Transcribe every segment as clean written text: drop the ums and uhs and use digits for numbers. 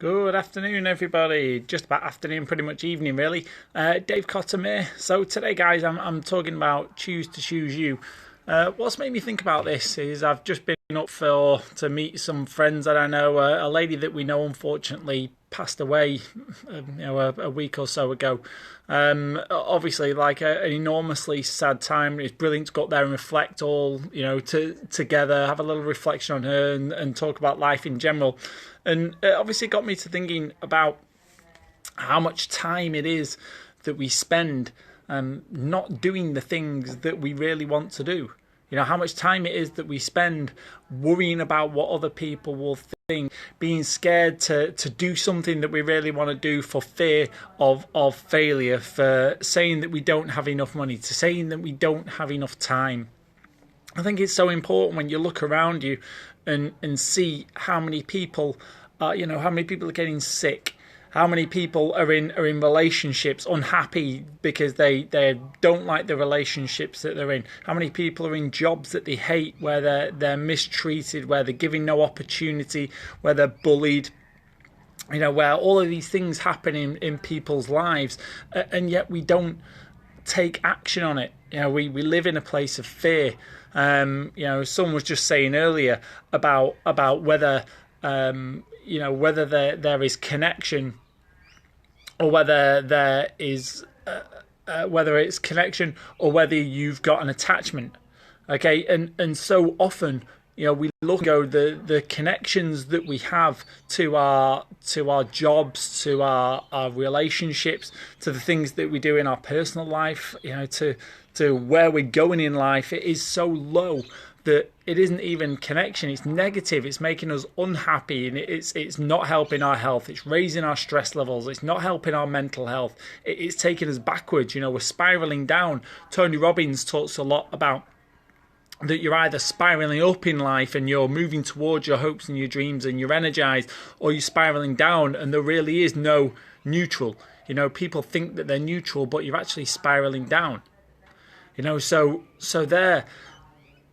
Good afternoon, everybody. Just about afternoon, pretty much evening, really. Dave Cotter here. So today, guys, I'm talking about choose to choose you. What's made me think about this is I've just been up for to meet some friends that I know. A lady that we know, unfortunately, passed away, a week or so ago. Obviously, like an enormously sad time. It's brilliant to go up there and reflect all, together, have a little reflection on her and talk about life in general. And it obviously got me to thinking about how much time it is that we spend not doing the things that we really want to do. You know, how much time it is that we spend worrying about what other people will think, being scared to do something that we really want to do for fear of failure, for saying that we don't have enough money, to saying that we don't have enough time. I think it's so important when you look around you and see how many people, how many people are getting sick, how many people are in relationships unhappy because they don't like the relationships that they're in. How many people are in jobs that they hate, where they're mistreated, where they're given no opportunity, where they're bullied. You know, where all of these things happen in people's lives, and yet we don't take action on it. You know, we live in a place of fear. Someone was just saying earlier about whether whether there is connection, or whether there is whether it's connection or whether you've got an attachment. Okay, and so often, we look and go, the connections that we have to our jobs, to our relationships, to the things that we do in our personal life, to where we're going in life, it is so low that it isn't even connection. It's negative. It's making us unhappy, and it's not helping our health. It's raising our stress levels. It's not helping our mental health. It's taking us backwards. We're spiraling down. Tony Robbins talks a lot about that you're either spiraling up in life and you're moving towards your hopes and your dreams and you're energized, or you're spiraling down and there really is no neutral. People think that they're neutral, but you're actually spiraling down. So there,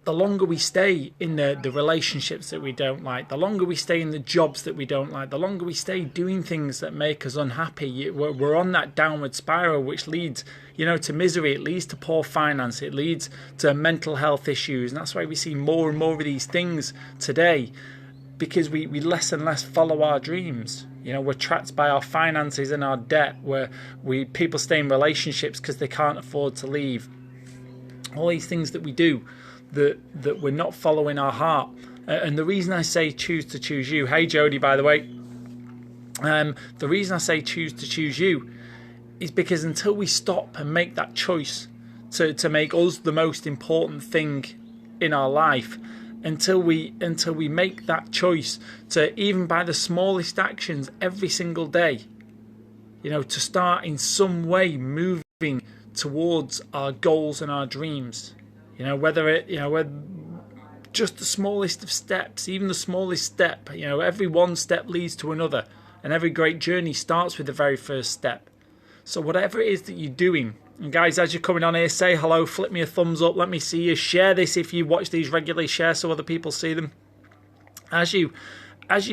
the longer we stay in the relationships that we don't like, the longer we stay in the jobs that we don't like, the longer we stay doing things that make us unhappy, we're on that downward spiral, which leads, to misery. It leads to poor finance. It leads to mental health issues. And that's why we see more and more of these things today, because we less and less follow our dreams. We're trapped by our finances and our debt, where people stay in relationships because they can't afford to leave. All these things that we do, that we're not following our heart. And the reason I say choose to choose you, hey Jody, by the way, the reason I say choose to choose you is because until we stop and make that choice to make us the most important thing in our life, until we make that choice to, even by the smallest actions every single day, to start in some way moving towards our goals and our dreams. Whether just the smallest of steps, even the smallest step, every one step leads to another, and every great journey starts with the very first step. So whatever it is that you're doing, and guys, as you're coming on here, say hello, flip me a thumbs up, let me see you, share this if you watch these regularly, share so other people see them. As you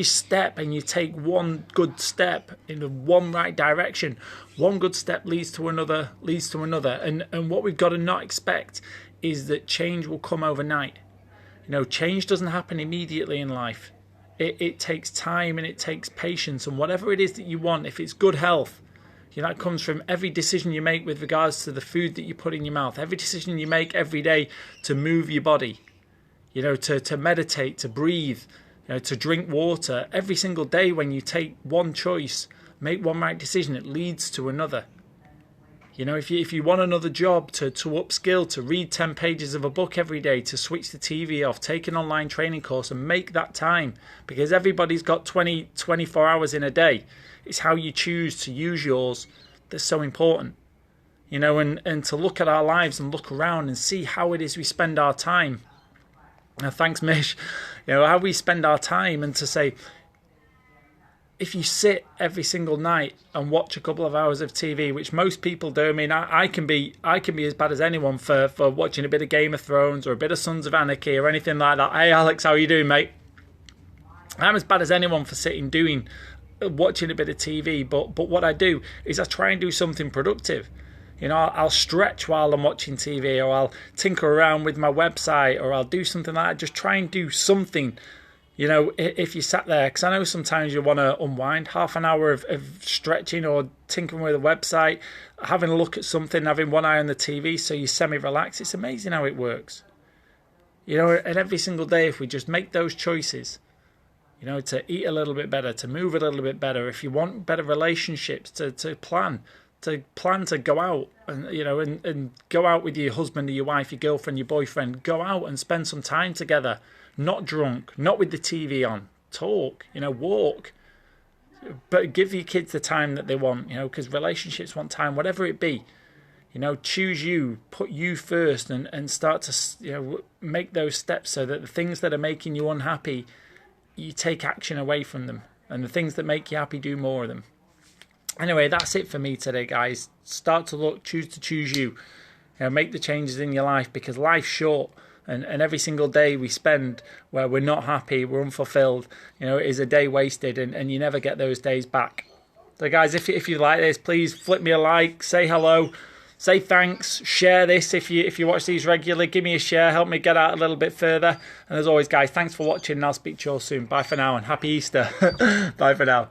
step and you take one good step in the one right direction, one good step leads to another, and what we've got to not expect is that change will come overnight. Change doesn't happen immediately in life. It takes time and it takes patience, and whatever it is that you want, if it's good health, that comes from every decision you make with regards to the food that you put in your mouth, every decision you make every day to move your body, to meditate, to breathe, to drink water. Every single day when you take one choice, make one right decision, it leads to another. If you want another job, to upskill, to read 10 pages of a book every day, to switch the TV off, take an online training course and make that time, because everybody's got 24 hours in a day. It's how you choose to use yours that's so important. And to look at our lives and look around and see how it is we spend our time. Now, thanks, Mish. How we spend our time, and to say, if you sit every single night and watch a couple of hours of TV, which most people do, I mean, I can be as bad as anyone for watching a bit of Game of Thrones or a bit of Sons of Anarchy or anything like that. Hey, Alex, how you doing, mate? I'm as bad as anyone for sitting doing watching a bit of TV, but what I do is I try and do something productive. You know, I'll stretch while I'm watching TV, or I'll tinker around with my website, or I'll do something like that. Just try and do something. You know, if you sat there, because I know sometimes you want to unwind, half an hour of stretching or tinkering with a website, having a look at something, having one eye on the TV so you semi-relax. It's amazing how it works. You know, and every single day, if we just make those choices, you know, to eat a little bit better, to move a little bit better, if you want better relationships, to plan to go out and, you know, and go out with your husband or your wife, your girlfriend, your boyfriend, go out and spend some time together. Not drunk, not with the TV on. Talk, you know, walk. But give your kids the time that they want, you know, because relationships want time, whatever it be. You know, choose you, put you first, and start to, you know, make those steps so that the things that are making you unhappy, you take action away from them. And the things that make you happy, do more of them. Anyway, that's it for me today, guys. Start to look, choose you. You know, make the changes in your life, because life's short. And every single day we spend where we're not happy, we're unfulfilled, you know, is a day wasted, and you never get those days back. So guys, if you like this, please flip me a like, say hello, say thanks, share this if you watch these regularly, give me a share, help me get out a little bit further. And as always, guys, thanks for watching, and I'll speak to you all soon. Bye for now, and happy Easter. Bye for now.